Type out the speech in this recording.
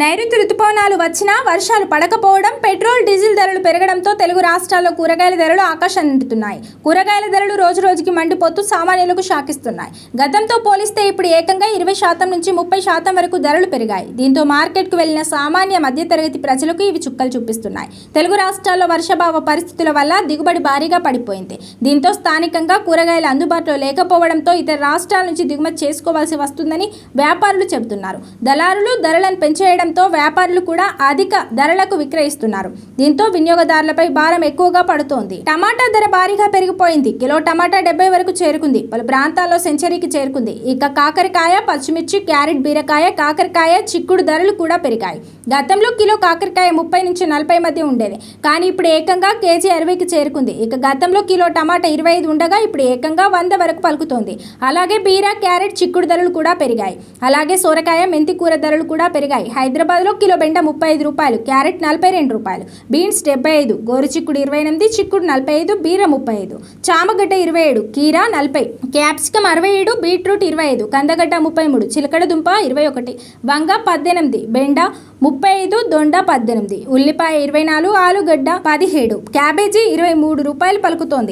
నైరుతి రుతుపవనాలు వచ్చినా వర్షాలు పడకపోవడం, పెట్రోల్ డీజిల్ ధరలు పెరగడంతో తెలుగు రాష్ట్రాల్లో కూరగాయల ధరలు ఆకాశాన్ని అంటుతున్నాయి. కూరగాయల ధరలు రోజురోజుకి మండిపోతూ సామాన్యులకు షాకిస్తున్నాయి. గతంతో పోలిస్తే ఇప్పుడు ఏకంగా 20% నుంచి 30% వరకు ధరలు పెరిగాయి. దీంతో మార్కెట్కు వెళ్లిన సామాన్య మధ్యతరగతి ప్రజలకు ఇవి చుక్కలు చూపిస్తున్నాయి. తెలుగు రాష్ట్రాల్లో వర్షాభావ పరిస్థితుల వల్ల దిగుబడి భారీగా పడిపోయింది. దీంతో స్థానికంగా కూరగాయలు అందుబాటులో లేకపోవడంతో ఇతర రాష్ట్రాల నుంచి దిగుమతి చేసుకోవాల్సి వస్తుందని వ్యాపారులు చెబుతున్నారు. దళారులు ధరలను పెంచేయడం వ్యాపారులు కూడా అధిక ధరలకు విక్రయిస్తున్నారు. దీంతో వినియోగదారులపై భారం ఎక్కువగా పడుతోంది. టమాటా ధర భారీగా పెరిగిపోయింది. కిలో టమాటా 70 వరకు చేరుకుంది. పలు ప్రాంతాల్లో సెంచరీకి చేరుకుంది. ఇక కాకరకాయ, పచ్చిమిర్చి, క్యారెట్, బీరకాయ, కాకరకాయ, చిక్కుడు ధరలు కూడా పెరిగాయి. గతంలో కిలో కాకరకాయ 30 నుంచి 40 మధ్య ఉండేది. కానీ ఇప్పుడు ఏకంగా కేజీ 60కి చేరుకుంది. ఇక గతంలో కిలో టమాటా 25 ఉండగా ఇప్పుడు ఏకంగా 100 వరకు పలుకుతోంది. అలాగే బీర, క్యారెట్, చిక్కుడు ధరలు కూడా పెరిగాయి. అలాగే సోరకాయ, మెంతి కూర ధరలు కూడా పెరిగాయి. హైదరాబాద్లో కిలో బెండ 35 రూపాయలు, క్యారెట్ 42 రూపాయలు, బీన్స్ 75, గోరు చిక్కుడు 28, చిక్కుడు 45, బీర 35, చామగడ్డ 27, కీరా 40, క్యాప్సికం 67, బీట్రూట్ 25, కందగడ్డ 33, చిలకడ దుంప 21, వంగ 18, బెండ 35, దొండ 18, ఉల్లిపాయ 24, ఆలుగడ్డ 17, క్యాబేజీ 23 రూపాయలు పలుకుతోంది.